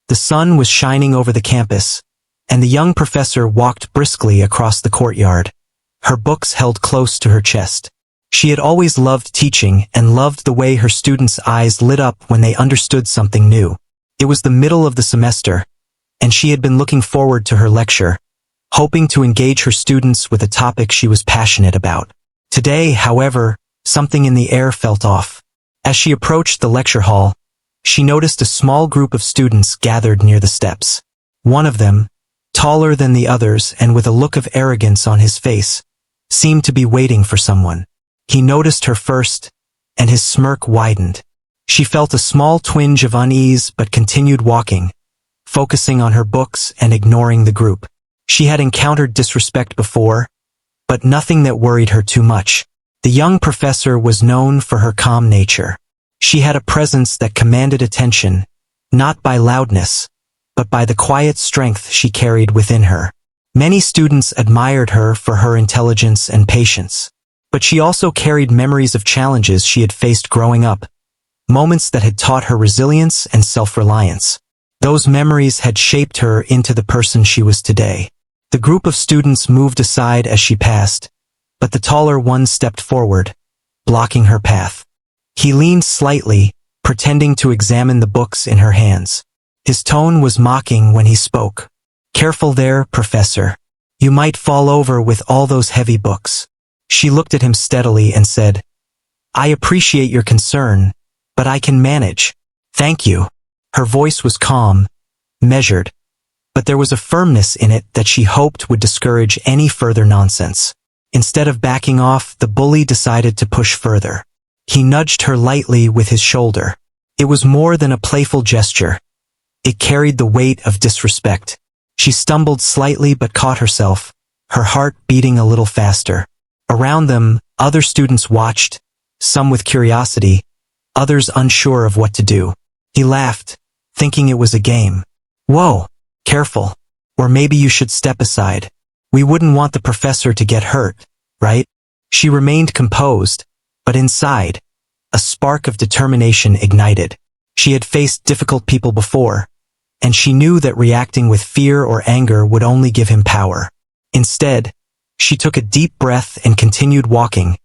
The sun was shining over the campus, and the young professor walked briskly across the courtyard, her books held close to her chest. She had always loved teaching and loved the way her students' eyes lit up when they understood something new. It was the middle of the semester, and she had been looking forward to her lecture, hoping to engage her students with a topic she was passionate about. Today, however, something in the air felt off. As she approached the lecture hall, she noticed a small group of students gathered near the steps. One of them, taller than the others and with a look of arrogance on his face, seemed to be waiting for someone. He noticed her first, and his smirk widened. She felt a small twinge of unease but continued walking, focusing on her books and ignoring the group. She had encountered disrespect before, but nothing that worried her too much. The young professor was known for her calm nature. She had a presence that commanded attention, not by loudness, but by the quiet strength she carried within her. Many students admired her for her intelligence and patience, but she also carried memories of challenges she had faced growing up, moments that had taught her resilience and self-reliance. Those memories had shaped her into the person she was today. The group of students moved aside as she passed, but the taller one stepped forward, blocking her path. He leaned slightly, pretending to examine the books in her hands. His tone was mocking when he spoke. "Careful there, Professor. You might fall over with all those heavy books." She looked at him steadily and said, "I appreciate your concern, but I can manage. Thank you." Her voice was calm, measured, but there was a firmness in it that she hoped would discourage any further nonsense. Instead of backing off, the bully decided to push further. He nudged her lightly with his shoulder. It was more than a playful gesture. It carried the weight of disrespect. She stumbled slightly but caught herself, her heart beating a little faster. Around them, other students watched, some with curiosity, others unsure of what to do. He laughed, thinking it was a game. "Whoa, careful. Or maybe you should step aside. We wouldn't want the professor to get hurt, right?" She remained composed, but inside, a spark of determination ignited. She had faced difficult people before, and she knew that reacting with fear or anger would only give him power. Instead, she took a deep breath and continued walking,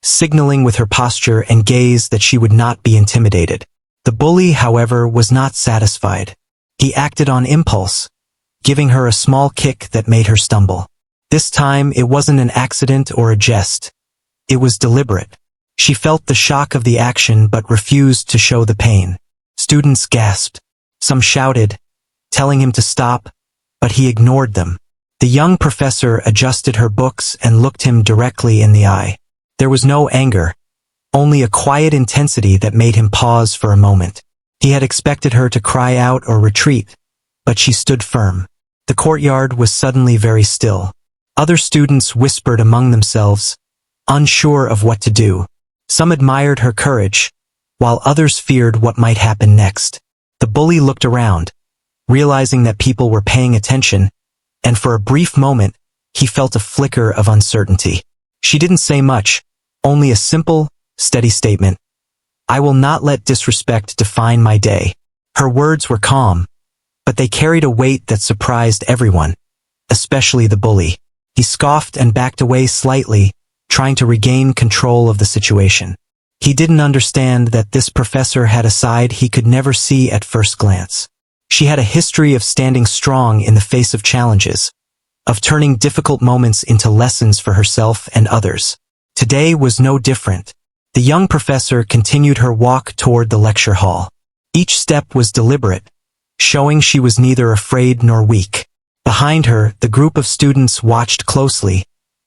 signaling with her posture and gaze that she would not be intimidated. The bully, however, was not satisfied. He acted on impulse, giving her a small kick that made her stumble. This time, it wasn't an accident or a jest. It was deliberate. She felt the shock of the action but refused to show the pain. Students gasped. Some shouted, telling him to stop, but he ignored them. The young professor adjusted her books and looked him directly in the eye. There was no anger, only a quiet intensity that made him pause for a moment. He had expected her to cry out or retreat, but she stood firm. The courtyard was suddenly very still. Other students whispered among themselves, unsure of what to do. Some admired her courage, while others feared what might happen next. The bully looked around, realizing that people were paying attention, and for a brief moment, he felt a flicker of uncertainty. She didn't say much, only a simple, steady statement. "I will not let disrespect define my day." Her words were calm, but they carried a weight that surprised everyone, especially the bully. He scoffed and backed away slightly, trying to regain control of the situation. He didn't understand that this professor had a side he could never see at first glance. She had a history of standing strong in the face of challenges, of turning difficult moments into lessons for herself and others. Today was no different. The young professor continued her walk toward the lecture hall. Each step was deliberate, showing she was neither afraid nor weak. Behind her, the group of students watched closely,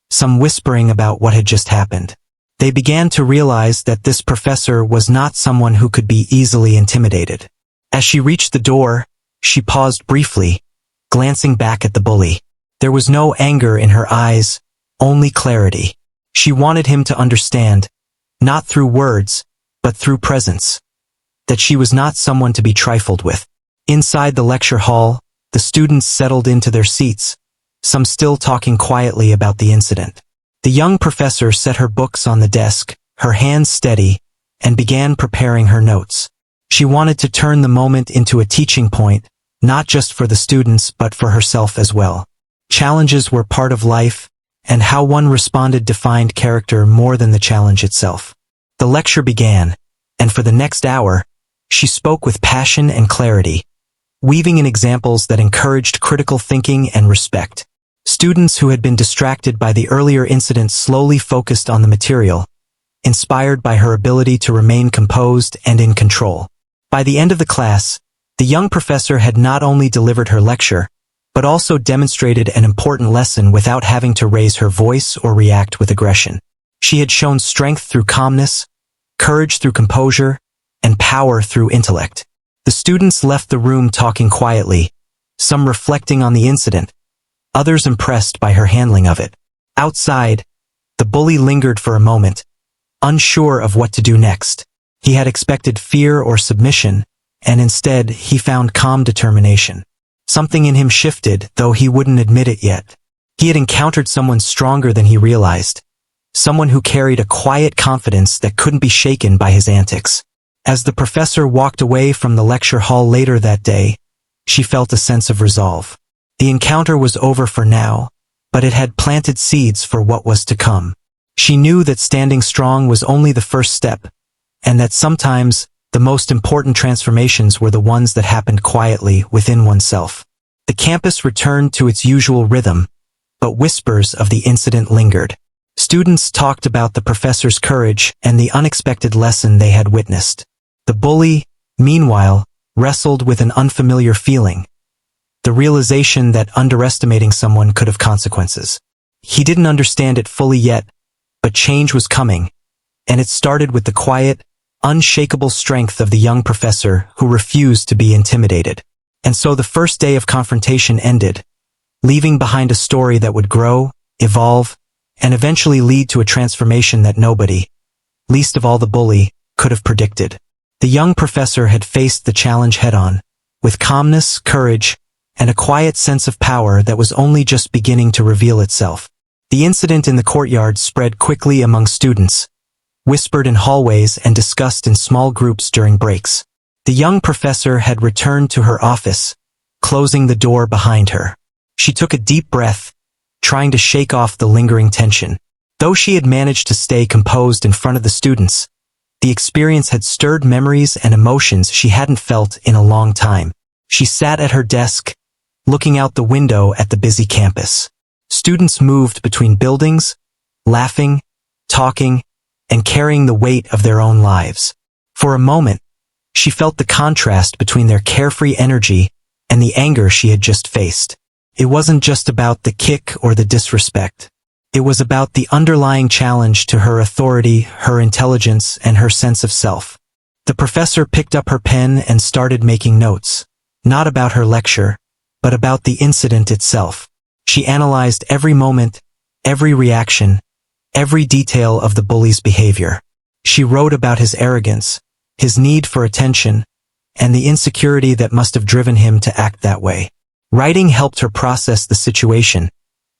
some whispering about what had just happened. They began to realize that this professor was not someone who could be easily intimidated. As she reached the door, she paused briefly, glancing back at the bully. There was no anger in her eyes, only clarity. She wanted him to understand, not through words, but through presence, that she was not someone to be trifled with. Inside the lecture hall, the students settled into their seats, some still talking quietly about the incident. The young professor set her books on the desk, her hands steady, and began preparing her notes. She wanted to turn the moment into a teaching point, not just for the students but for herself as well. Challenges were part of life, and how one responded defined character more than the challenge itself. The lecture began, and for the next hour, she spoke with passion and clarity, weaving in examples that encouraged critical thinking and respect. Students who had been distracted by the earlier incident slowly focused on the material, inspired by her ability to remain composed and in control. By the end of the class, the young professor had not only delivered her lecture, but also demonstrated an important lesson without having to raise her voice or react with aggression. She had shown strength through calmness, courage through composure, and power through intellect. The students left the room talking quietly, some reflecting on the incident, others impressed by her handling of it. Outside, the bully lingered for a moment, unsure of what to do next. He had expected fear or submission, and instead he found calm determination. Something in him shifted, though he wouldn't admit it yet. He had encountered someone stronger than he realized, someone who carried a quiet confidence that couldn't be shaken by his antics. As the professor walked away from the lecture hall later that day, she felt a sense of resolve. The encounter was over for now, but it had planted seeds for what was to come. She knew that standing strong was only the first step, and that sometimes the most important transformations were the ones that happened quietly within oneself. The campus returned to its usual rhythm, but whispers of the incident lingered. Students talked about the professor's courage and the unexpected lesson they had witnessed. The bully, meanwhile, wrestled with an unfamiliar feeling, the realization that underestimating someone could have consequences. He didn't understand it fully yet, but change was coming, and it started with the quiet, unshakable strength of the young professor who refused to be intimidated. And so the first day of confrontation ended, leaving behind a story that would grow, evolve, and eventually lead to a transformation that nobody, least of all the bully, could have predicted. The young professor had faced the challenge head-on, with calmness, courage, and a quiet sense of power that was only just beginning to reveal itself. The incident in the courtyard spread quickly among students, whispered in hallways and discussed in small groups during breaks. The young professor had returned to her office, closing the door behind her. She took a deep breath, trying to shake off the lingering tension. Though she had managed to stay composed in front of the students, the experience had stirred memories and emotions she hadn't felt in a long time. She sat at her desk, looking out the window at the busy campus. Students moved between buildings, laughing, talking, and carrying the weight of their own lives. For a moment, she felt the contrast between their carefree energy and the anger she had just faced. It wasn't just about the kick or the disrespect. It was about the underlying challenge to her authority, her intelligence, and her sense of self. The professor picked up her pen and started making notes, not about her lecture, but about the incident itself. She analyzed every moment, every reaction, every detail of the bully's behavior. She wrote about his arrogance, his need for attention, and the insecurity that must have driven him to act that way. Writing helped her process the situation,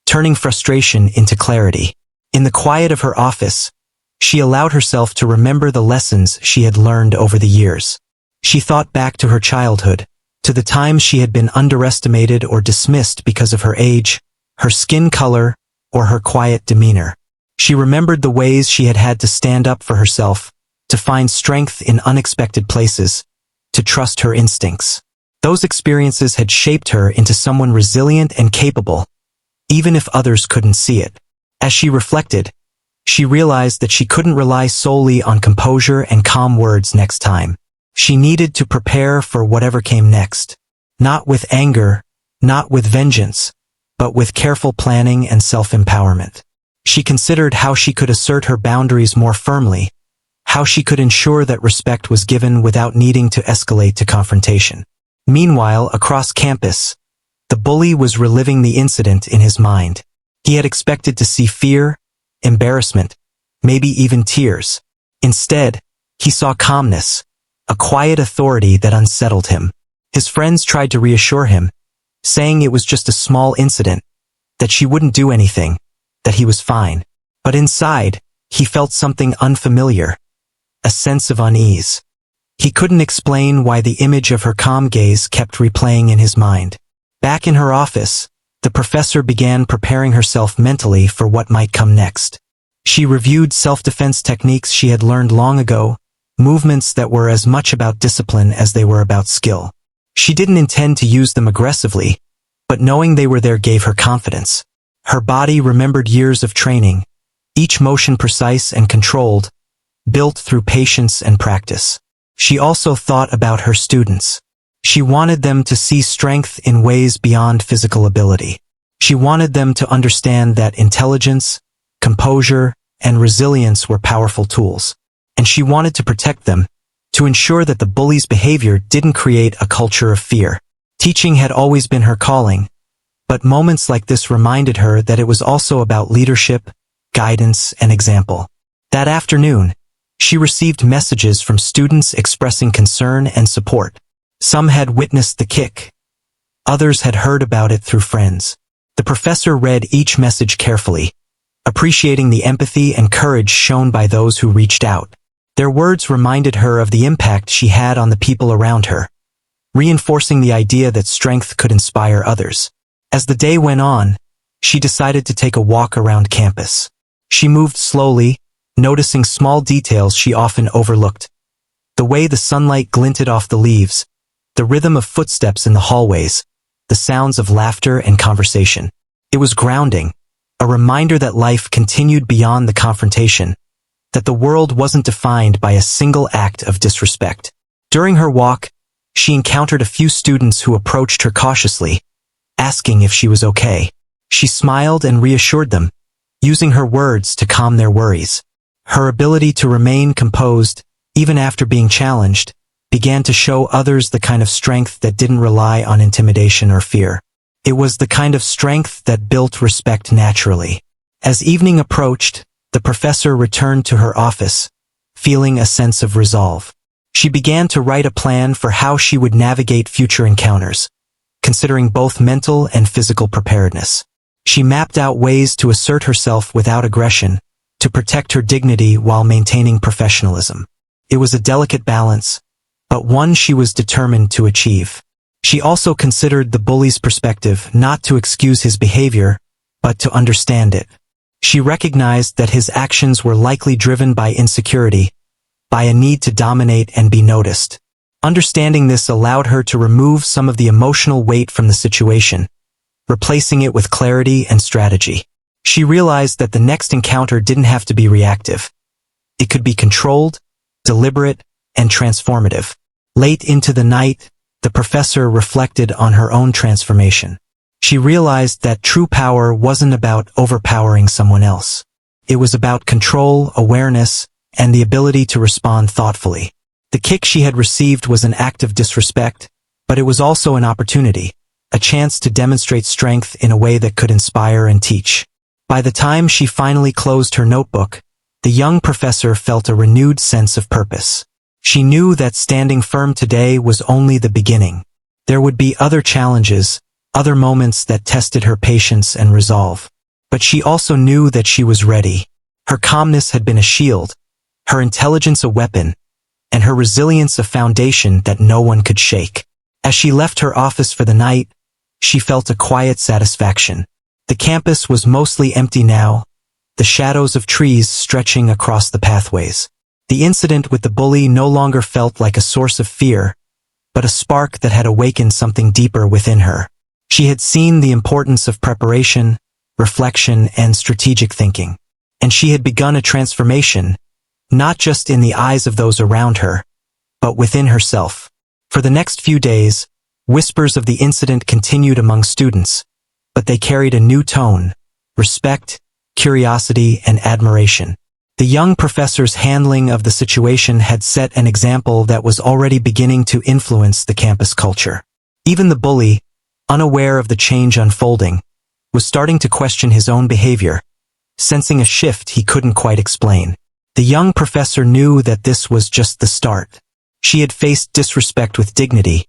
turning frustration into clarity. In the quiet of her office, she allowed herself to remember the lessons she had learned over the years. She thought back to her childhood, to the times she had been underestimated or dismissed because of her age, her skin color, or her quiet demeanor. She remembered the ways she had had to stand up for herself, to find strength in unexpected places, to trust her instincts. Those experiences had shaped her into someone resilient and capable, even if others couldn't see it. As she reflected, she realized that she couldn't rely solely on composure and calm words next time. She needed to prepare for whatever came next. Not with anger, not with vengeance, but with careful planning and self-empowerment. She considered how she could assert her boundaries more firmly, how she could ensure that respect was given without needing to escalate to confrontation. Meanwhile, across campus, the bully was reliving the incident in his mind. He had expected to see fear, embarrassment, maybe even tears. Instead, he saw calmness, a quiet authority that unsettled him. His friends tried to reassure him, saying it was just a small incident, that she wouldn't do anything, that he was fine. But inside, he felt something unfamiliar, a sense of unease. He couldn't explain why the image of her calm gaze kept replaying in his mind. Back in her office, the professor began preparing herself mentally for what might come next. She reviewed self-defense techniques she had learned long ago, movements that were as much about discipline as they were about skill. She didn't intend to use them aggressively, but knowing they were there gave her confidence. Her body remembered years of training, each motion precise and controlled, built through patience and practice. She also thought about her students. She wanted them to see strength in ways beyond physical ability. She wanted them to understand that intelligence, composure, and resilience were powerful tools. And she wanted to protect them, to ensure that the bully's behavior didn't create a culture of fear. Teaching had always been her calling, but moments like this reminded her that it was also about leadership, guidance, and example. That afternoon, she received messages from students expressing concern and support. Some had witnessed the kick. Others had heard about it through friends. The professor read each message carefully, appreciating the empathy and courage shown by those who reached out. Their words reminded her of the impact she had on the people around her, reinforcing the idea that strength could inspire others. As the day went on, she decided to take a walk around campus. She moved slowly, noticing small details she often overlooked. The way the sunlight glinted off the leaves, the rhythm of footsteps in the hallways, the sounds of laughter and conversation. It was grounding, a reminder that life continued beyond the confrontation, that the world wasn't defined by a single act of disrespect. During her walk, she encountered a few students who approached her cautiously, asking if she was okay. She smiled and reassured them, using her words to calm their worries. Her ability to remain composed, even after being challenged, began to show others the kind of strength that didn't rely on intimidation or fear. It was the kind of strength that built respect naturally. As evening approached, the professor returned to her office, feeling a sense of resolve. She began to write a plan for how she would navigate future encounters, considering both mental and physical preparedness. She mapped out ways to assert herself without aggression, to protect her dignity while maintaining professionalism. It was a delicate balance, but one she was determined to achieve. She also considered the bully's perspective, not to excuse his behavior, but to understand it. She recognized that his actions were likely driven by insecurity, by a need to dominate and be noticed. Understanding this allowed her to remove some of the emotional weight from the situation, replacing it with clarity and strategy. She realized that the next encounter didn't have to be reactive. It could be controlled, deliberate, and transformative. Late into the night, the professor reflected on her own transformation. She realized that true power wasn't about overpowering someone else. It was about control, awareness, and the ability to respond thoughtfully. The kick she had received was an act of disrespect, but it was also an opportunity, a chance to demonstrate strength in a way that could inspire and teach. By the time she finally closed her notebook, the young professor felt a renewed sense of purpose. She knew that standing firm today was only the beginning. There would be other challenges, other moments that tested her patience and resolve. But she also knew that she was ready. Her calmness had been a shield, her intelligence a weapon, and her resilience a foundation that no one could shake. As she left her office for the night, she felt a quiet satisfaction. The campus was mostly empty now, the shadows of trees stretching across the pathways. The incident with the bully no longer felt like a source of fear, but a spark that had awakened something deeper within her. She had seen the importance of preparation, reflection, and strategic thinking. And she had begun a transformation, not just in the eyes of those around her, but within herself. For the next few days, whispers of the incident continued among students, but they carried a new tone: respect, curiosity, and admiration. The young professor's handling of the situation had set an example that was already beginning to influence the campus culture. Even the bully, unaware of the change unfolding, was starting to question his own behavior, sensing a shift he couldn't quite explain. The young professor knew that this was just the start. She had faced disrespect with dignity,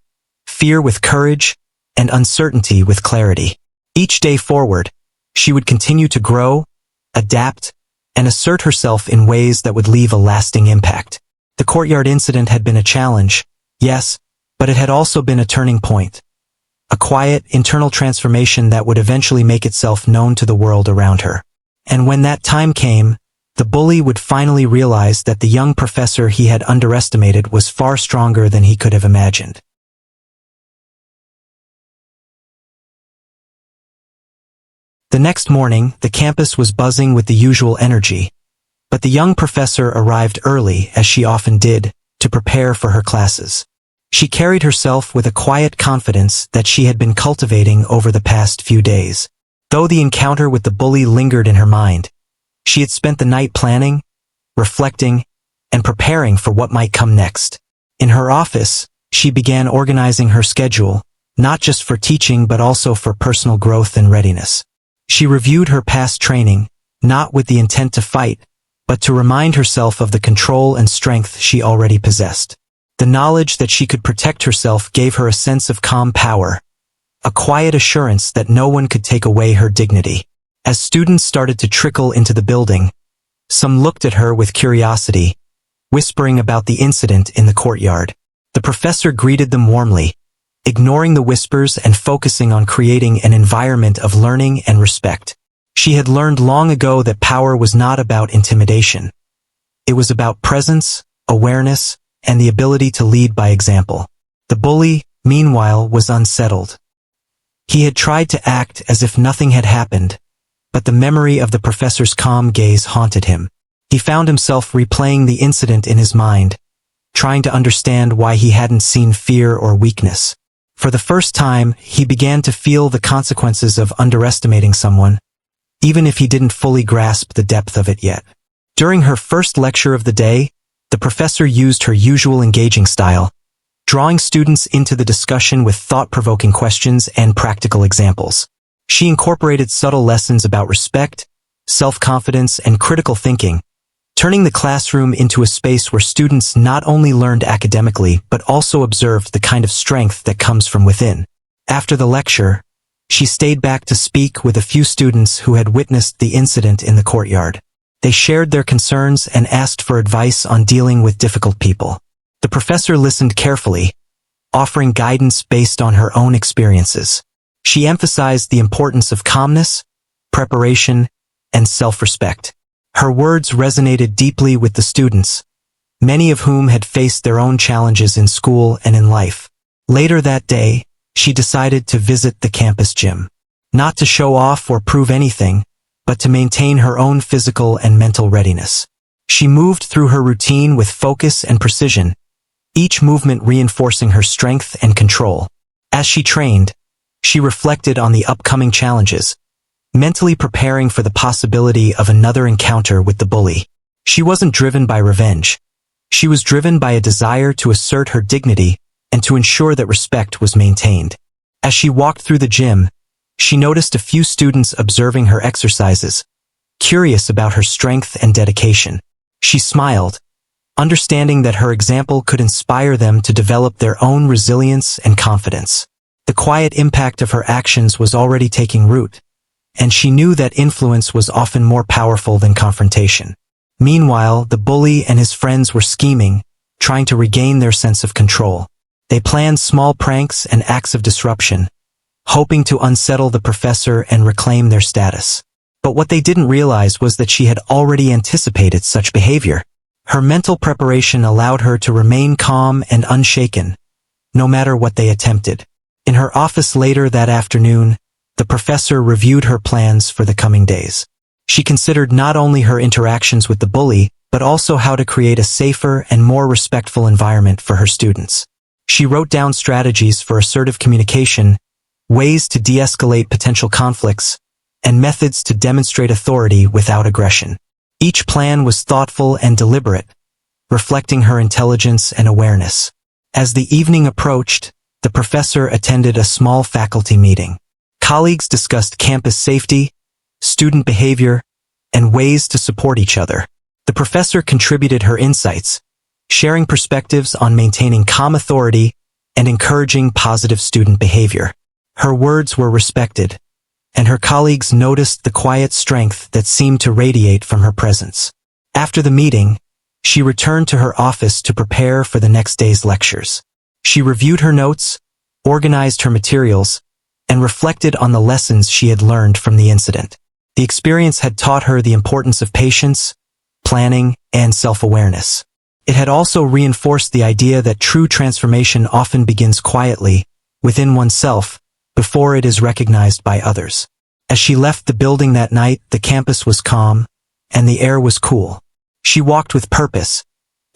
fear with courage, and uncertainty with clarity. Each day forward, she would continue to grow, adapt, and assert herself in ways that would leave a lasting impact. The courtyard incident had been a challenge, yes, but it had also been a turning point. A quiet, internal transformation that would eventually make itself known to the world around her. And when that time came, the bully would finally realize that the young professor he had underestimated was far stronger than he could have imagined. The next morning, the campus was buzzing with the usual energy, but the young professor arrived early, as she often did, to prepare for her classes. She carried herself with a quiet confidence that she had been cultivating over the past few days. Though the encounter with the bully lingered in her mind, she had spent the night planning, reflecting, and preparing for what might come next. In her office, she began organizing her schedule, not just for teaching but also for personal growth and readiness. She reviewed her past training, not with the intent to fight, but to remind herself of the control and strength she already possessed. The knowledge that she could protect herself gave her a sense of calm power, a quiet assurance that no one could take away her dignity. As students started to trickle into the building, some looked at her with curiosity, whispering about the incident in the courtyard. The professor greeted them warmly, ignoring the whispers and focusing on creating an environment of learning and respect. She had learned long ago that power was not about intimidation. It was about presence, awareness, and the ability to lead by example. The bully, meanwhile, was unsettled. He had tried to act as if nothing had happened, but the memory of the professor's calm gaze haunted him. He found himself replaying the incident in his mind, trying to understand why he hadn't seen fear or weakness. For the first time, he began to feel the consequences of underestimating someone, even if he didn't fully grasp the depth of it yet. During her first lecture of the day, the professor used her usual engaging style, drawing students into the discussion with thought-provoking questions and practical examples. She incorporated subtle lessons about respect, self-confidence, and critical thinking, turning the classroom into a space where students not only learned academically but also observed the kind of strength that comes from within. After the lecture, she stayed back to speak with a few students who had witnessed the incident in the courtyard. They shared their concerns and asked for advice on dealing with difficult people. The professor listened carefully, offering guidance based on her own experiences. She emphasized the importance of calmness, preparation, and self-respect. Her words resonated deeply with the students, many of whom had faced their own challenges in school and in life. Later that day, she decided to visit the campus gym. Not to show off or prove anything, but to maintain her own physical and mental readiness. She moved through her routine with focus and precision, each movement reinforcing her strength and control. As she trained, she reflected on the upcoming challenges, mentally preparing for the possibility of another encounter with the bully. She wasn't driven by revenge. She was driven by a desire to assert her dignity and to ensure that respect was maintained. As she walked through the gym, she noticed a few students observing her exercises, curious about her strength and dedication. She smiled, understanding that her example could inspire them to develop their own resilience and confidence. The quiet impact of her actions was already taking root, and she knew that influence was often more powerful than confrontation. Meanwhile, the bully and his friends were scheming, trying to regain their sense of control. They planned small pranks and acts of disruption, hoping to unsettle the professor and reclaim their status. But what they didn't realize was that she had already anticipated such behavior. Her mental preparation allowed her to remain calm and unshaken, no matter what they attempted. In her office later that afternoon, the professor reviewed her plans for the coming days. She considered not only her interactions with the bully, but also how to create a safer and more respectful environment for her students. She wrote down strategies for assertive communication, ways to de-escalate potential conflicts, and methods to demonstrate authority without aggression. Each plan was thoughtful and deliberate, reflecting her intelligence and awareness. As the evening approached, the professor attended a small faculty meeting. Colleagues discussed campus safety, student behavior, and ways to support each other. The professor contributed her insights, sharing perspectives on maintaining calm authority and encouraging positive student behavior. Her words were respected, and her colleagues noticed the quiet strength that seemed to radiate from her presence. After the meeting, She returned to her office to prepare for the next day's lectures. She reviewed her notes, organized her materials, and reflected on the lessons she had learned from the incident. The experience had taught her the importance of patience, planning, and self-awareness. It had also reinforced the idea that true transformation often begins quietly, within oneself, before it is recognized by others. As she left the building that night, the campus was calm, and the air was cool. She walked with purpose,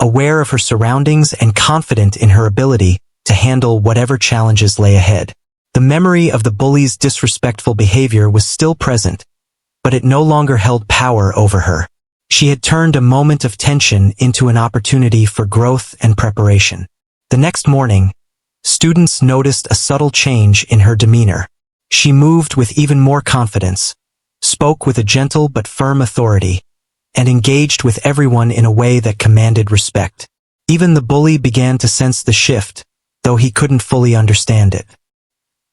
aware of her surroundings and confident in her ability to handle whatever challenges lay ahead. The memory of the bully's disrespectful behavior was still present, but it no longer held power over her. She had turned a moment of tension into an opportunity for growth and preparation. The next morning, students noticed a subtle change in her demeanor. She moved with even more confidence, spoke with a gentle but firm authority, and engaged with everyone in a way that commanded respect. Even the bully began to sense the shift, though he couldn't fully understand it.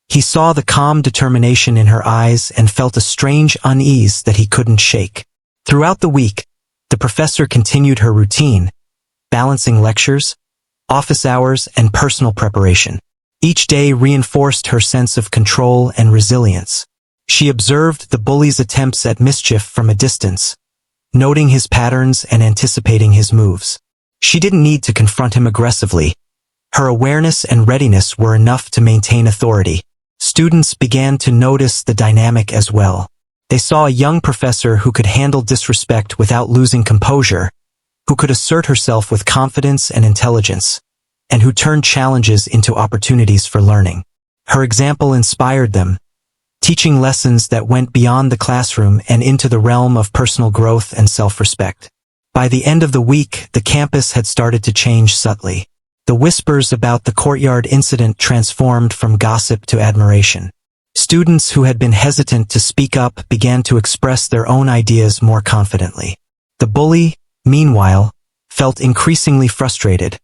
He saw the calm determination in her eyes and felt a strange unease that he couldn't shake. Throughout the week, the professor continued her routine, balancing lectures, office hours, and personal preparation. Each day reinforced her sense of control and resilience. She observed the bully's attempts at mischief from a distance, noting his patterns and anticipating his moves. She didn't need to confront him aggressively. Her awareness and readiness were enough to maintain authority. Students began to notice the dynamic as well. They saw a young professor who could handle disrespect without losing composure, who could assert herself with confidence and intelligence, and who turned challenges into opportunities for learning. Her example inspired them, teaching lessons that went beyond the classroom and into the realm of personal growth and self-respect. By the end of the week, the campus had started to change subtly. The whispers about the courtyard incident transformed from gossip to admiration. Students who had been hesitant to speak up began to express their own ideas more confidently. The bully, meanwhile, felt increasingly frustrated,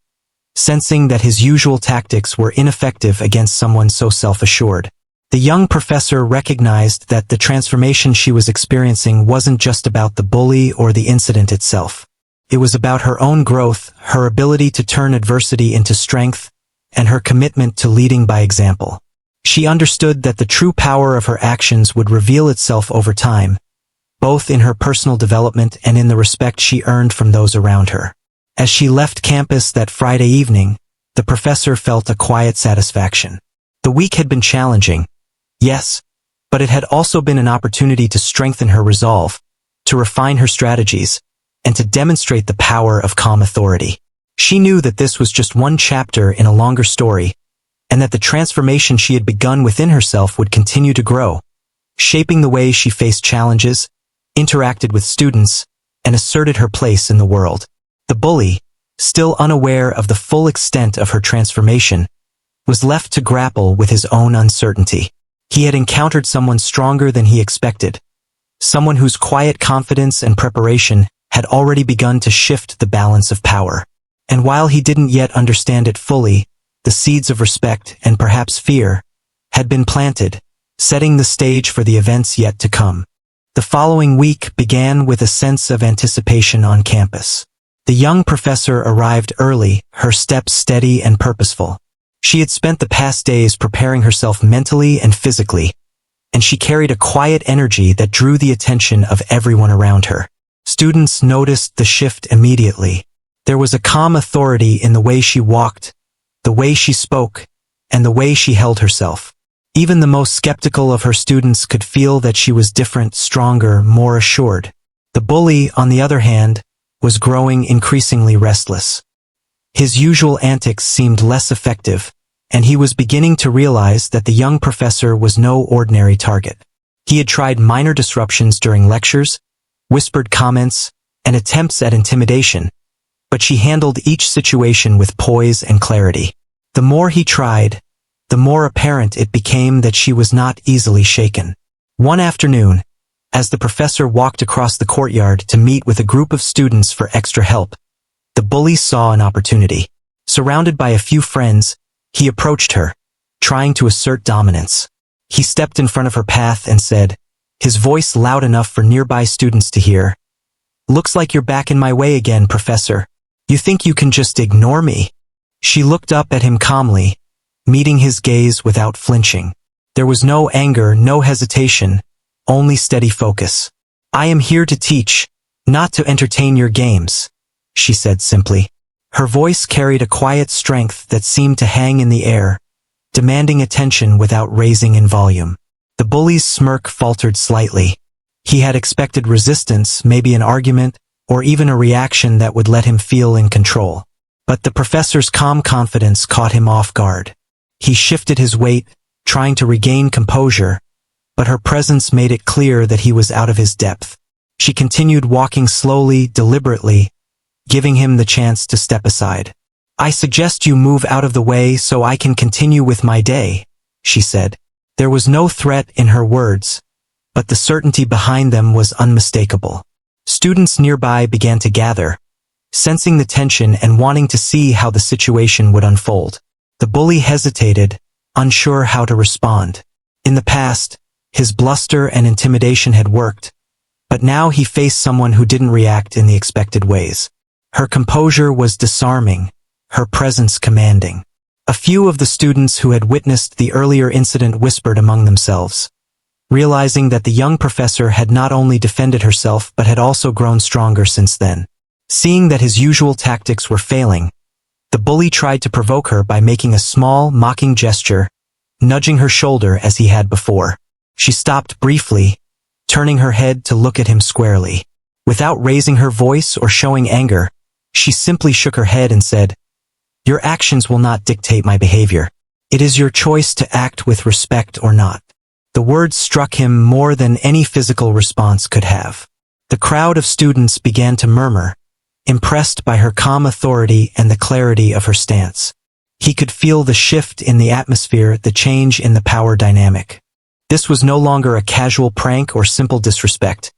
sensing that his usual tactics were ineffective against someone so self-assured. The young professor recognized that the transformation she was experiencing wasn't just about the bully or the incident itself. It was about her own growth, her ability to turn adversity into strength, and her commitment to leading by example. She understood that the true power of her actions would reveal itself over time, both in her personal development and in the respect she earned from those around her. As she left campus that Friday evening, the professor felt a quiet satisfaction. The week had been challenging, yes, but it had also been an opportunity to strengthen her resolve, to refine her strategies, and to demonstrate the power of calm authority. She knew that this was just one chapter in a longer story, and that the transformation she had begun within herself would continue to grow, shaping the way she faced challenges, interacted with students, and asserted her place in the world. The bully, still unaware of the full extent of her transformation, was left to grapple with his own uncertainty. He had encountered someone stronger than he expected, someone whose quiet confidence and preparation had already begun to shift the balance of power. And while he didn't yet understand it fully, the seeds of respect and perhaps fear had been planted, setting the stage for the events yet to come. The following week began with a sense of anticipation on campus. The young professor arrived early, her steps steady and purposeful. She had spent the past days preparing herself mentally and physically, and she carried a quiet energy that drew the attention of everyone around her. Students noticed the shift immediately. There was a calm authority in the way she walked, the way she spoke, and the way she held herself. Even the most skeptical of her students could feel that she was different, stronger, more assured. The bully, on the other hand, was growing increasingly restless. His usual antics seemed less effective, and he was beginning to realize that the young professor was no ordinary target. He had tried minor disruptions during lectures, whispered comments, and attempts at intimidation, but she handled each situation with poise and clarity. The more he tried, the more apparent it became that she was not easily shaken. One afternoon, as the professor walked across the courtyard to meet with a group of students for extra help, the bully saw an opportunity. Surrounded by a few friends, he approached her, trying to assert dominance. He stepped in front of her path and said, his voice loud enough for nearby students to hear, "Looks like you're back in my way again, Professor. You think you can just ignore me? She looked up at him calmly, meeting his gaze without flinching. There was no anger, no hesitation, only steady focus. I am here to teach, not to entertain your games, she said simply. Her voice carried a quiet strength that seemed to hang in the air, demanding attention without raising in volume. The bully's smirk faltered slightly. He had expected resistance, maybe an argument, or even a reaction that would let him feel in control. But the professor's calm confidence caught him off guard. He shifted his weight, trying to regain composure, but her presence made it clear that he was out of his depth. She continued walking slowly, deliberately, giving him the chance to step aside. I suggest you move out of the way so I can continue with my day, she said. There was no threat in her words, but the certainty behind them was unmistakable. Students nearby began to gather, sensing the tension and wanting to see how the situation would unfold. The bully hesitated, unsure how to respond. In the past, his bluster and intimidation had worked, but now he faced someone who didn't react in the expected ways. Her composure was disarming, her presence commanding. A few of the students who had witnessed the earlier incident whispered among themselves, realizing that the young professor had not only defended herself but had also grown stronger since then. Seeing that his usual tactics were failing, the bully tried to provoke her by making a small, mocking gesture, nudging her shoulder as he had before. She stopped briefly, turning her head to look at him squarely. Without raising her voice or showing anger, she simply shook her head and said, Your actions will not dictate my behavior. It is your choice to act with respect or not. The words struck him more than any physical response could have. The crowd of students began to murmur, impressed by her calm authority and the clarity of her stance. He could feel the shift in the atmosphere, the change in the power dynamic. This was no longer a casual prank or simple disrespect.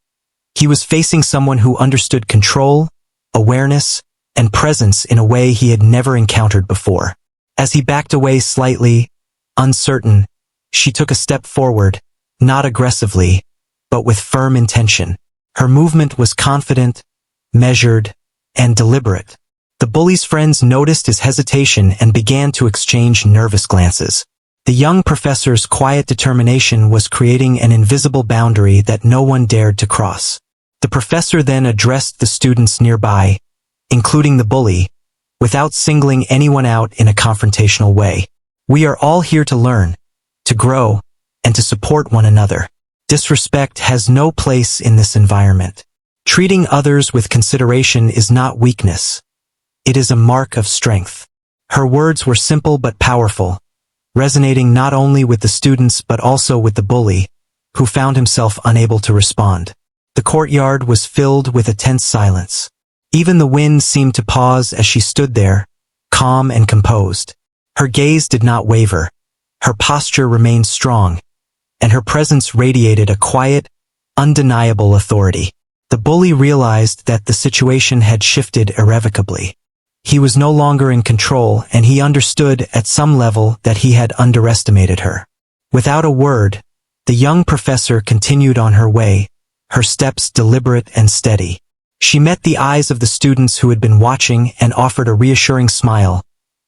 He was facing someone who understood control, awareness, and presence in a way he had never encountered before. As he backed away slightly, uncertain, she took a step forward, not aggressively, but with firm intention. Her movement was confident, measured, and deliberate. The bully's friends noticed his hesitation and began to exchange nervous glances. The young professor's quiet determination was creating an invisible boundary that no one dared to cross. The professor then addressed the students nearby, including the bully, without singling anyone out in a confrontational way. We are all here to learn, to grow, and to support one another. Disrespect has no place in this environment. Treating others with consideration is not weakness. It is a mark of strength. Her words were simple but powerful, resonating not only with the students but also with the bully, who found himself unable to respond. The courtyard was filled with a tense silence. Even the wind seemed to pause as she stood there, calm and composed. Her gaze did not waver. Her posture remained strong, and her presence radiated a quiet, undeniable authority. The bully realized that the situation had shifted irrevocably. He was no longer in control, and he understood at some level that he had underestimated her. Without a word, the young professor continued on her way, her steps deliberate and steady. She met the eyes of the students who had been watching and offered a reassuring smile,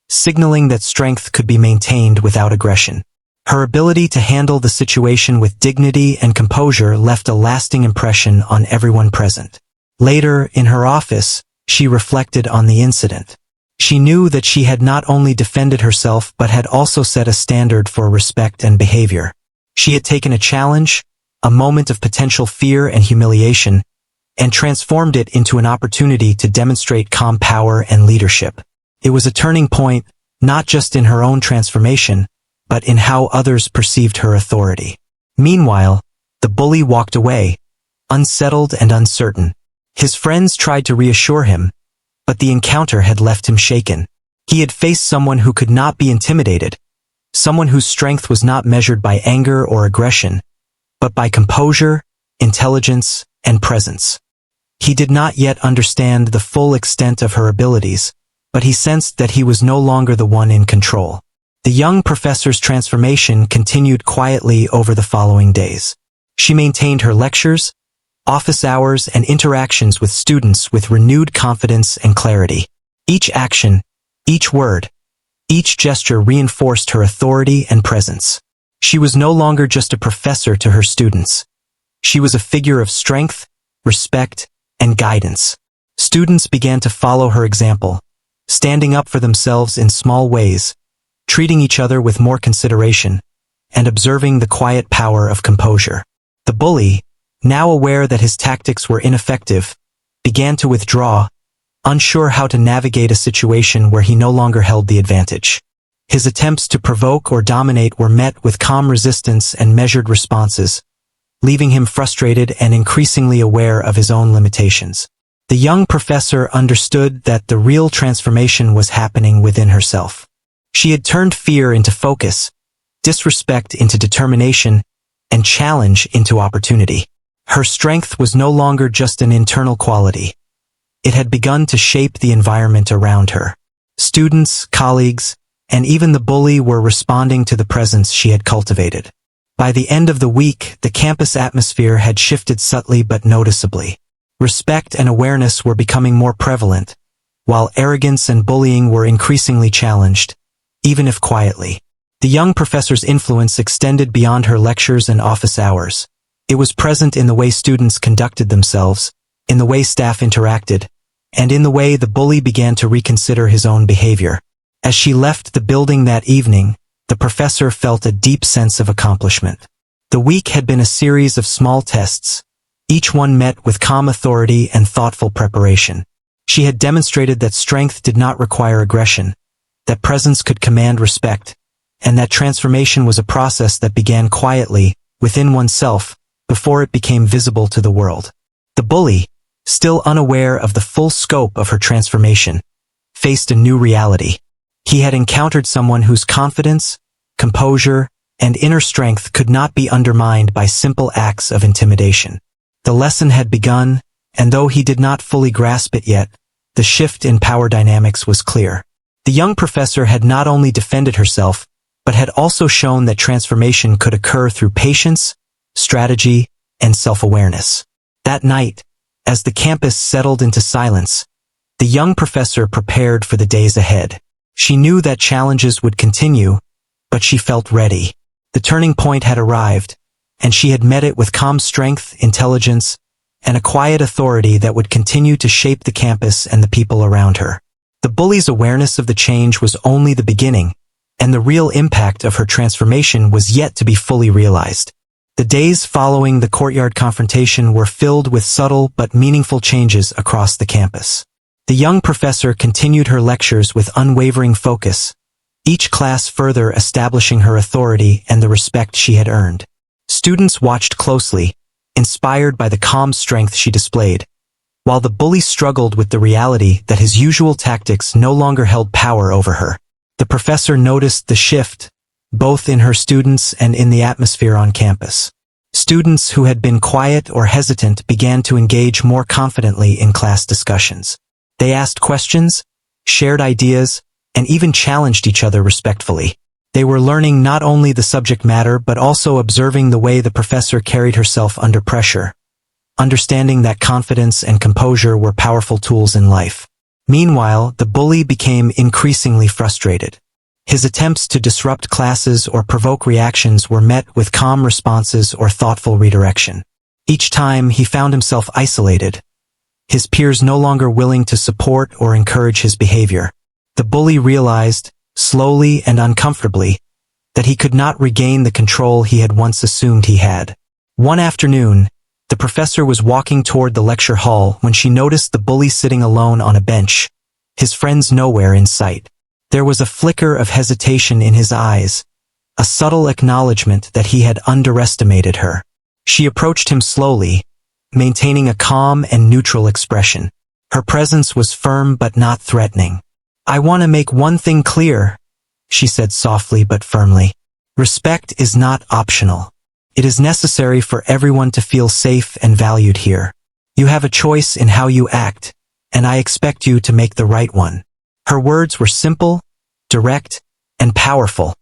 signaling that strength could be maintained without aggression. Her ability to handle the situation with dignity and composure left a lasting impression on everyone present. Later, in her office, she reflected on the incident. She knew that she had not only defended herself but had also set a standard for respect and behavior. She had taken a challenge, a moment of potential fear and humiliation, and transformed it into an opportunity to demonstrate calm power and leadership. It was a turning point, not just in her own transformation, but in how others perceived her authority. Meanwhile, the bully walked away, unsettled and uncertain. His friends tried to reassure him, but the encounter had left him shaken. He had faced someone who could not be intimidated, someone whose strength was not measured by anger or aggression, but by composure, intelligence, and presence. He did not yet understand the full extent of her abilities, but he sensed that he was no longer the one in control. The young professor's transformation continued quietly over the following days. She maintained her lectures, office hours, and interactions with students with renewed confidence and clarity. Each action, each word, each gesture reinforced her authority and presence. She was no longer just a professor to her students. She was a figure of strength, respect, and guidance. Students began to follow her example, standing up for themselves in small ways, treating each other with more consideration, and observing the quiet power of composure. The bully, now aware that his tactics were ineffective, began to withdraw, unsure how to navigate a situation where he no longer held the advantage. His attempts to provoke or dominate were met with calm resistance and measured responses, leaving him frustrated and increasingly aware of his own limitations. The young professor understood that the real transformation was happening within herself. She had turned fear into focus, disrespect into determination, and challenge into opportunity. Her strength was no longer just an internal quality. It had begun to shape the environment around her. Students, colleagues, and even the bully were responding to the presence she had cultivated. By the end of the week, the campus atmosphere had shifted subtly but noticeably. Respect and awareness were becoming more prevalent, while arrogance and bullying were increasingly challenged, even if quietly. The young professor's influence extended beyond her lectures and office hours. It was present in the way students conducted themselves, in the way staff interacted, and in the way the bully began to reconsider his own behavior. As she left the building that evening, the professor felt a deep sense of accomplishment. The week had been a series of small tests, each one met with calm authority and thoughtful preparation. She had demonstrated that strength did not require aggression, that presence could command respect, and that transformation was a process that began quietly, within oneself, before it became visible to the world. The bully, still unaware of the full scope of her transformation, faced a new reality. He had encountered someone whose confidence, composure, and inner strength could not be undermined by simple acts of intimidation. The lesson had begun, and though he did not fully grasp it yet, the shift in power dynamics was clear. The young professor had not only defended herself, but had also shown that transformation could occur through patience, strategy, and self-awareness. That night, as the campus settled into silence, the young professor prepared for the days ahead. She knew that challenges would continue, but she felt ready. The turning point had arrived, and she had met it with calm strength, intelligence, and a quiet authority that would continue to shape the campus and the people around her. The bully's awareness of the change was only the beginning, and the real impact of her transformation was yet to be fully realized. The days following the courtyard confrontation were filled with subtle but meaningful changes across the campus. The young professor continued her lectures with unwavering focus, each class further establishing her authority and the respect she had earned. Students watched closely, inspired by the calm strength she displayed, while the bully struggled with the reality that his usual tactics no longer held power over her. The professor noticed the shift, both in her students and in the atmosphere on campus. Students who had been quiet or hesitant began to engage more confidently in class discussions. They asked questions, shared ideas, and even challenged each other respectfully. They were learning not only the subject matter but also observing the way the professor carried herself under pressure, understanding that confidence and composure were powerful tools in life. Meanwhile, the bully became increasingly frustrated. His attempts to disrupt classes or provoke reactions were met with calm responses or thoughtful redirection. Each time he found himself isolated, his peers no longer willing to support or encourage his behavior. The bully realized, slowly and uncomfortably, that he could not regain the control he had once assumed he had. One afternoon, the professor was walking toward the lecture hall when she noticed the bully sitting alone on a bench, his friends nowhere in sight. There was a flicker of hesitation in his eyes, a subtle acknowledgement that he had underestimated her. She approached him slowly, maintaining a calm and neutral expression. Her presence was firm but not threatening. "I want to make one thing clear," she said softly but firmly. "Respect is not optional. It is necessary for everyone to feel safe and valued here. You have a choice in how you act, and I expect you to make the right one." Her words were simple, direct, and powerful,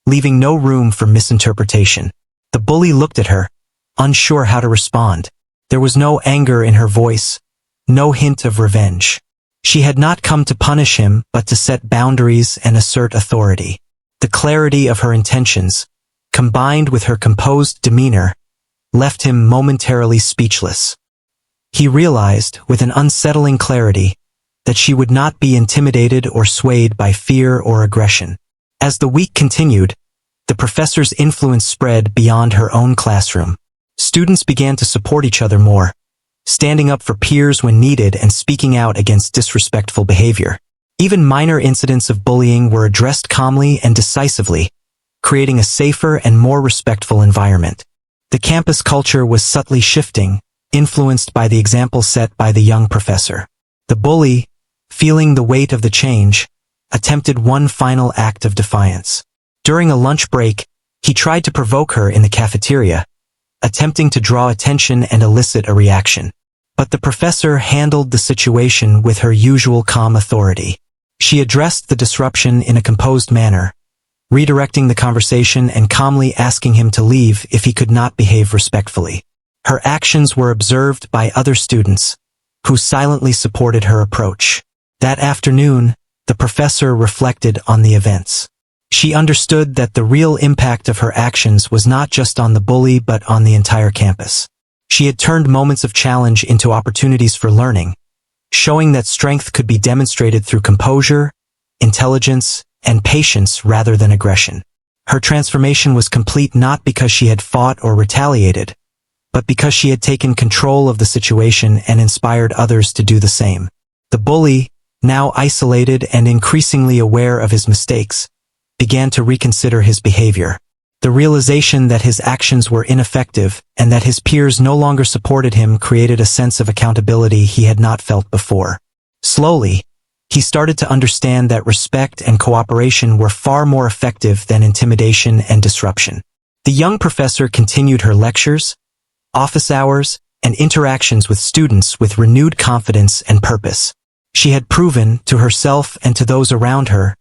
leaving no room for misinterpretation. The bully looked at her, unsure how to respond. There was no anger in her voice, no hint of revenge. She had not come to punish him, but to set boundaries and assert authority. The clarity of her intentions, combined with her composed demeanor, left him momentarily speechless. He realized, with an unsettling clarity, that she would not be intimidated or swayed by fear or aggression. As the week continued, the professor's influence spread beyond her own classroom. Students began to support each other more, standing up for peers when needed and speaking out against disrespectful behavior. Even minor incidents of bullying were addressed calmly and decisively, creating a safer and more respectful environment. The campus culture was subtly shifting, influenced by the example set by the young professor. The bully, feeling the weight of the change, attempted one final act of defiance. During a lunch break, he tried to provoke her in the cafeteria, attempting to draw attention and elicit a reaction. But the professor handled the situation with her usual calm authority. She addressed the disruption in a composed manner, redirecting the conversation and calmly asking him to leave if he could not behave respectfully. Her actions were observed by other students, who silently supported her approach. That afternoon, the professor reflected on the events. She understood that the real impact of her actions was not just on the bully but on the entire campus. She had turned moments of challenge into opportunities for learning, showing that strength could be demonstrated through composure, intelligence, and patience rather than aggression. Her transformation was complete not because she had fought or retaliated, but because she had taken control of the situation and inspired others to do the same. The bully, now isolated and increasingly aware of his mistakes, began to reconsider his behavior. The realization that his actions were ineffective and that his peers no longer supported him created a sense of accountability he had not felt before. Slowly, he started to understand that respect and cooperation were far more effective than intimidation and disruption. The young professor continued her lectures, office hours, and interactions with students with renewed confidence and purpose. She had proven, to herself and to those around her,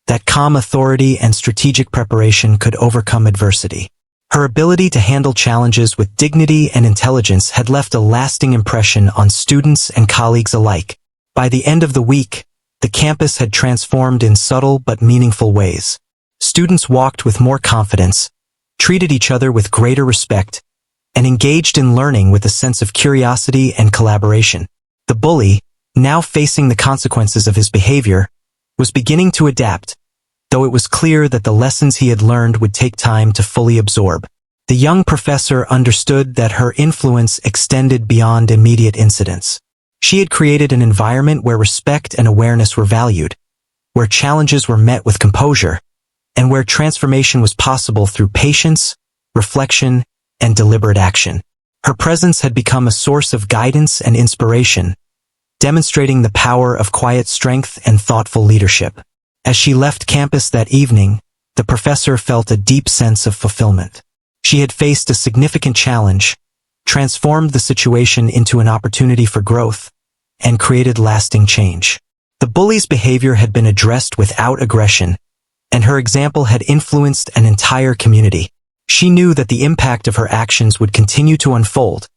that calm authority and strategic preparation could overcome adversity. Her ability to handle challenges with dignity and intelligence had left a lasting impression on students and colleagues alike. By the end of the week, the campus had transformed in subtle but meaningful ways. Students walked with more confidence, treated each other with greater respect, and engaged in learning with a sense of curiosity and collaboration. The bully, now facing the consequences of his behavior, was beginning to adapt, though it was clear that the lessons he had learned would take time to fully absorb. The young professor understood that her influence extended beyond immediate incidents. She had created an environment where respect and awareness were valued, where challenges were met with composure, and where transformation was possible through patience, reflection, and deliberate action. Her presence had become a source of guidance and inspiration, demonstrating the power of quiet strength and thoughtful leadership. As she left campus that evening, the professor felt a deep sense of fulfillment. She had faced a significant challenge, transformed the situation into an opportunity for growth, and created lasting change. The bully's behavior had been addressed without aggression, and her example had influenced an entire community. She knew that the impact of her actions would continue to unfold,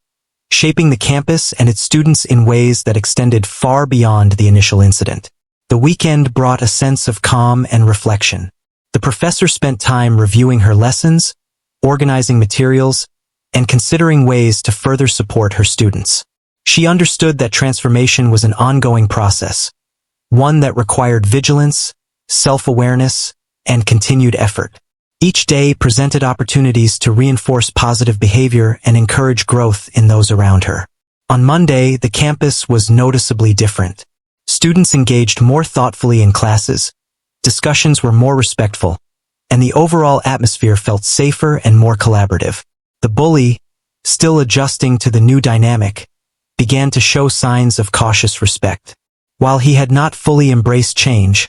shaping the campus and its students in ways that extended far beyond the initial incident. The weekend brought a sense of calm and reflection. The professor spent time reviewing her lessons, organizing materials, and considering ways to further support her students. She understood that transformation was an ongoing process, one that required vigilance, self-awareness, and continued effort. Each day presented opportunities to reinforce positive behavior and encourage growth in those around her. On Monday, the campus was noticeably different. Students engaged more thoughtfully in classes, discussions were more respectful, and the overall atmosphere felt safer and more collaborative. The bully, still adjusting to the new dynamic, began to show signs of cautious respect. While he had not fully embraced change,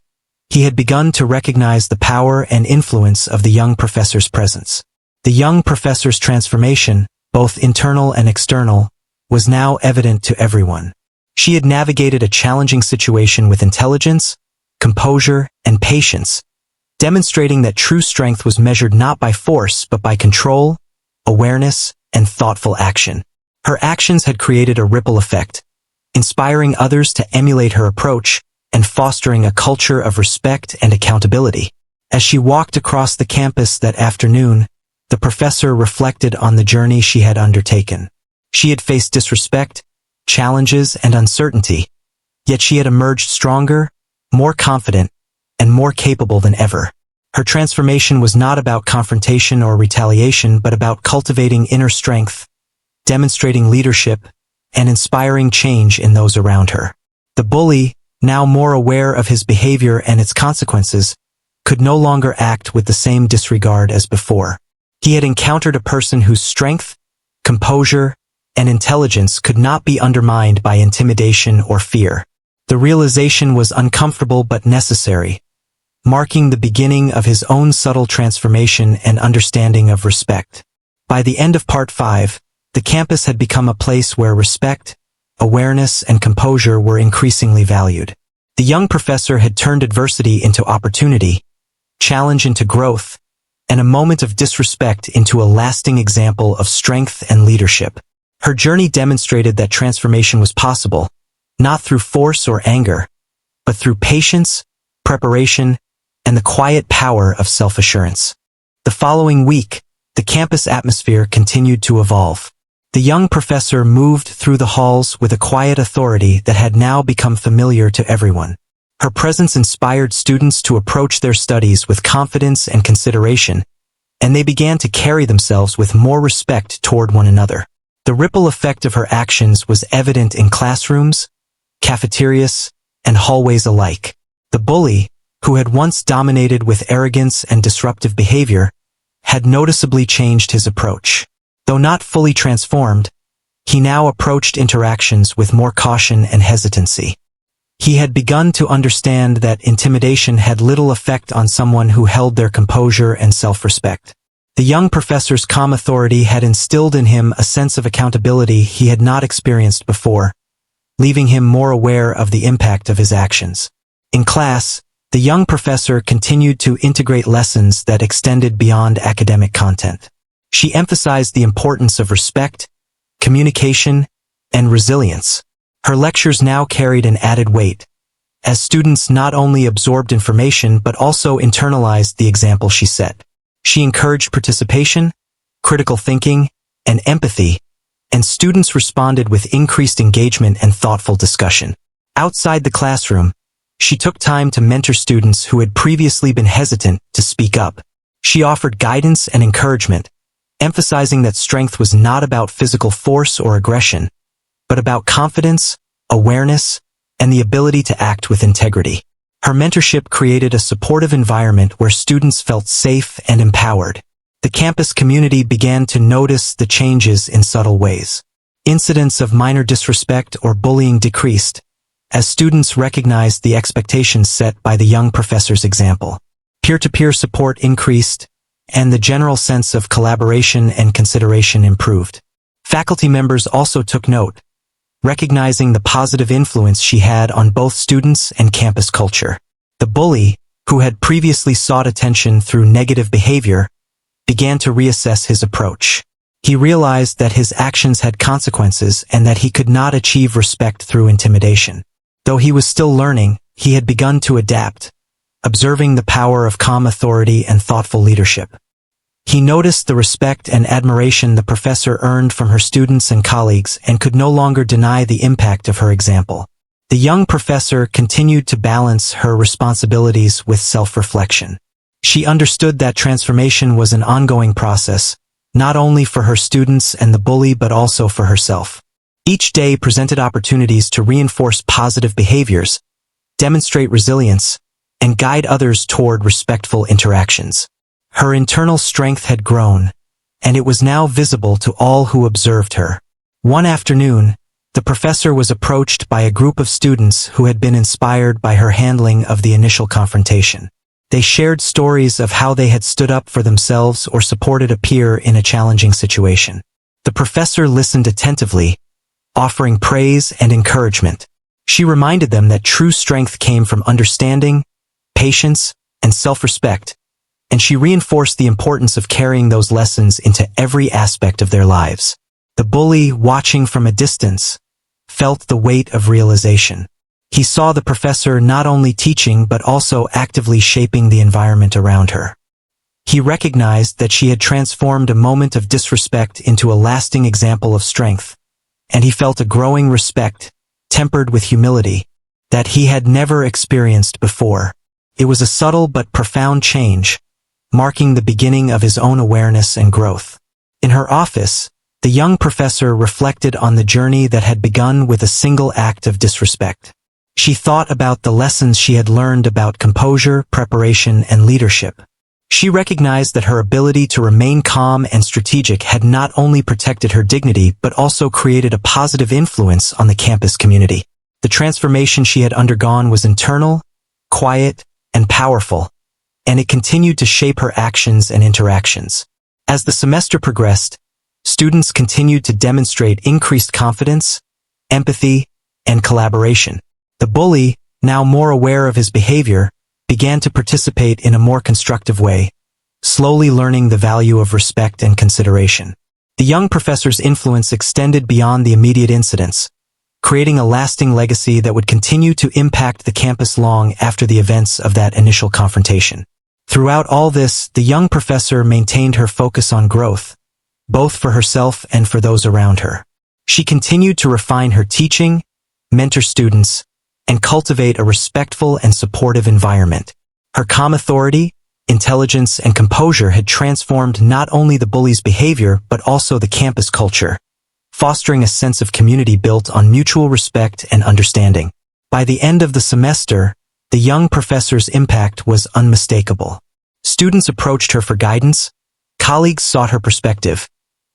he had begun to recognize the power and influence of the young professor's presence. The young professor's transformation, both internal and external, was now evident to everyone. She had navigated a challenging situation with intelligence, composure, and patience, demonstrating that true strength was measured not by force but by control, awareness, and thoughtful action. Her actions had created a ripple effect, inspiring others to emulate her approach and fostering a culture of respect and accountability. As she walked across the campus that afternoon, the professor reflected on the journey she had undertaken. She had faced disrespect, challenges, and uncertainty, yet she had emerged stronger, more confident, and more capable than ever. Her transformation was not about confrontation or retaliation, but about cultivating inner strength, demonstrating leadership, and inspiring change in those around her. The bully, now more aware of his behavior and its consequences, could no longer act with the same disregard as before. He had encountered a person whose strength, composure, and intelligence could not be undermined by intimidation or fear. The realization was uncomfortable but necessary, marking the beginning of his own subtle transformation and understanding of respect. By the end of Part 5, the campus had become a place where respect, awareness, and composure were increasingly valued. The young professor had turned adversity into opportunity, challenge into growth, and a moment of disrespect into a lasting example of strength and leadership. Her journey demonstrated that transformation was possible, not through force or anger, but through patience, preparation, and the quiet power of self-assurance. The following week, the campus atmosphere continued to evolve. The young professor moved through the halls with a quiet authority that had now become familiar to everyone. Her presence inspired students to approach their studies with confidence and consideration, and they began to carry themselves with more respect toward one another. The ripple effect of her actions was evident in classrooms, cafeterias, and hallways alike. The bully, who had once dominated with arrogance and disruptive behavior, had noticeably changed his approach. Though not fully transformed, he now approached interactions with more caution and hesitancy. He had begun to understand that intimidation had little effect on someone who held their composure and self-respect. The young professor's calm authority had instilled in him a sense of accountability he had not experienced before, leaving him more aware of the impact of his actions. In class, the young professor continued to integrate lessons that extended beyond academic content. She emphasized the importance of respect, communication, and resilience. Her lectures now carried an added weight, as students not only absorbed information but also internalized the example she set. She encouraged participation, critical thinking, and empathy, and students responded with increased engagement and thoughtful discussion. Outside the classroom, she took time to mentor students who had previously been hesitant to speak up. She offered guidance and encouragement, emphasizing that strength was not about physical force or aggression, but about confidence, awareness, and the ability to act with integrity. Her mentorship created a supportive environment where students felt safe and empowered. The campus community began to notice the changes in subtle ways. Incidents of minor disrespect or bullying decreased, as students recognized the expectations set by the young professor's example. Peer-to-peer support increased, and the general sense of collaboration and consideration improved. Faculty members also took note, recognizing the positive influence she had on both students and campus culture. The bully, who had previously sought attention through negative behavior, began to reassess his approach. He realized that his actions had consequences and that he could not achieve respect through intimidation. Though he was still learning, he had begun to adapt, observing the power of calm authority and thoughtful leadership. He noticed the respect and admiration the professor earned from her students and colleagues and could no longer deny the impact of her example. The young professor continued to balance her responsibilities with self-reflection. She understood that transformation was an ongoing process, not only for her students and the bully but also for herself. Each day presented opportunities to reinforce positive behaviors, demonstrate resilience, and guide others toward respectful interactions. Her internal strength had grown, and it was now visible to all who observed her. One afternoon, the professor was approached by a group of students who had been inspired by her handling of the initial confrontation. They shared stories of how they had stood up for themselves or supported a peer in a challenging situation. The professor listened attentively, offering praise and encouragement. She reminded them that true strength came from understanding, patience, and self-respect, and she reinforced the importance of carrying those lessons into every aspect of their lives. The bully, watching from a distance, felt the weight of realization. He saw the professor not only teaching but also actively shaping the environment around her. He recognized that she had transformed a moment of disrespect into a lasting example of strength, and he felt a growing respect, tempered with humility, that he had never experienced before. It was a subtle but profound change, marking the beginning of his own awareness and growth. In her office, the young professor reflected on the journey that had begun with a single act of disrespect. She thought about the lessons she had learned about composure, preparation, and leadership. She recognized that her ability to remain calm and strategic had not only protected her dignity but also created a positive influence on the campus community. The transformation she had undergone was internal, quiet, and powerful, and it continued to shape her actions and interactions. As the semester progressed, students continued to demonstrate increased confidence, empathy, and collaboration. The bully, now more aware of his behavior, began to participate in a more constructive way, slowly learning the value of respect and consideration. The young professor's influence extended beyond the immediate incidents, creating a lasting legacy that would continue to impact the campus long after the events of that initial confrontation. Throughout all this, the young professor maintained her focus on growth, both for herself and for those around her. She continued to refine her teaching, mentor students, and cultivate a respectful and supportive environment. Her calm authority, intelligence, and composure had transformed not only the bully's behavior but also the campus culture, fostering a sense of community built on mutual respect and understanding. By the end of the semester, the young professor's impact was unmistakable. Students approached her for guidance, colleagues sought her perspective,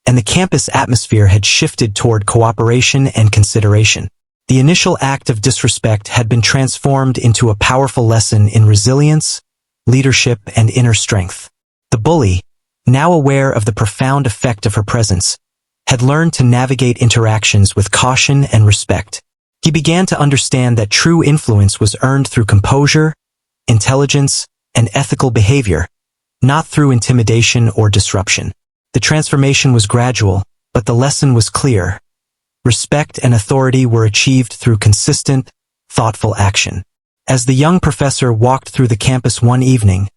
and the campus atmosphere had shifted toward cooperation and consideration. The initial act of disrespect had been transformed into a powerful lesson in resilience, leadership, and inner strength. The bully, now aware of the profound effect of her presence, had learned to navigate interactions with caution and respect. He began to understand that true influence was earned through composure, intelligence, and ethical behavior, not through intimidation or disruption. The transformation was gradual, but the lesson was clear. Respect and authority were achieved through consistent, thoughtful action. As the young professor walked through the campus one evening,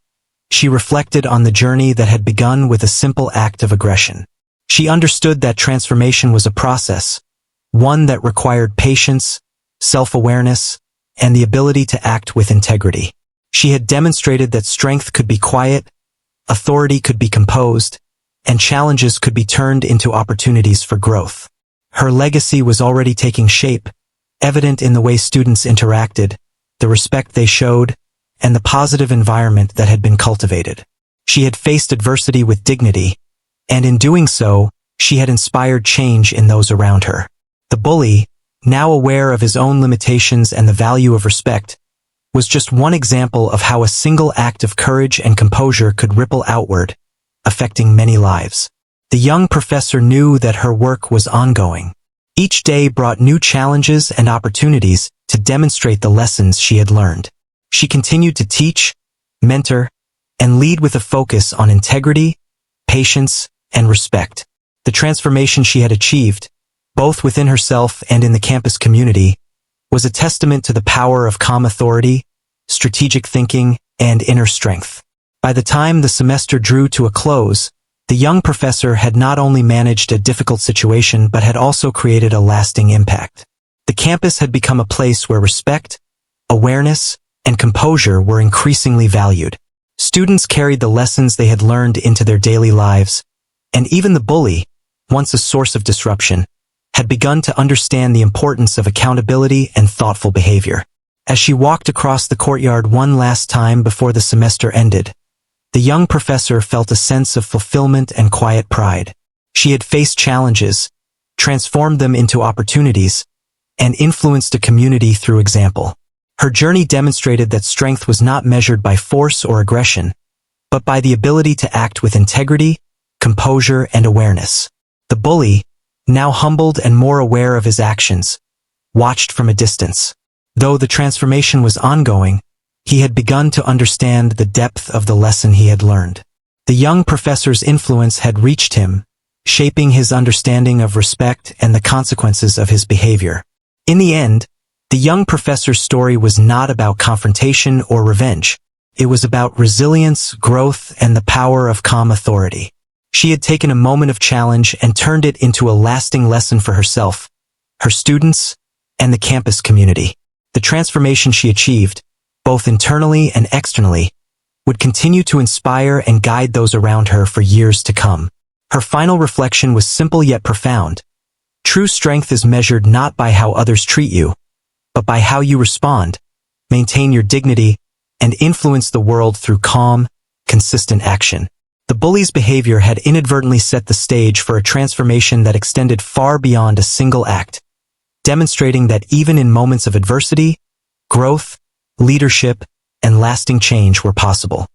she reflected on the journey that had begun with a simple act of aggression. She understood that transformation was a process, one that required patience, self-awareness, and the ability to act with integrity. She had demonstrated that strength could be quiet, authority could be composed, and challenges could be turned into opportunities for growth. Her legacy was already taking shape, evident in the way students interacted, the respect they showed, and the positive environment that had been cultivated. She had faced adversity with dignity, and in doing so, she had inspired change in those around her. The bully, now aware of his own limitations and the value of respect, was just one example of how a single act of courage and composure could ripple outward, affecting many lives. The young professor knew that her work was ongoing. Each day brought new challenges and opportunities to demonstrate the lessons she had learned. She continued to teach, mentor, and lead with a focus on integrity, patience, and respect. The transformation she had achieved, both within herself and in the campus community, was a testament to the power of calm authority, strategic thinking, and inner strength. By the time the semester drew to a close, the young professor had not only managed a difficult situation but had also created a lasting impact. The campus had become a place where respect, awareness, and composure were increasingly valued. Students carried the lessons they had learned into their daily lives, and even the bully, once a source of disruption, had begun to understand the importance of accountability and thoughtful behavior. As she walked across the courtyard one last time before the semester ended, the young professor felt a sense of fulfillment and quiet pride. She had faced challenges, transformed them into opportunities, and influenced a community through example. Her journey demonstrated that strength was not measured by force or aggression, but by the ability to act with integrity, composure, and awareness. The bully, now humbled and more aware of his actions, watched from a distance. Though the transformation was ongoing, he had begun to understand the depth of the lesson he had learned. The young professor's influence had reached him, shaping his understanding of respect and the consequences of his behavior. In the end, the young professor's story was not about confrontation or revenge. It was about resilience, growth, and the power of calm authority. She had taken a moment of challenge and turned it into a lasting lesson for herself, her students, and the campus community. The transformation she achieved, both internally and externally, would continue to inspire and guide those around her for years to come. Her final reflection was simple yet profound. True strength is measured not by how others treat you, but by how you respond, maintain your dignity, and influence the world through calm, consistent action. The bully's behavior had inadvertently set the stage for a transformation that extended far beyond a single act, demonstrating that even in moments of adversity, growth, leadership, and lasting change were possible.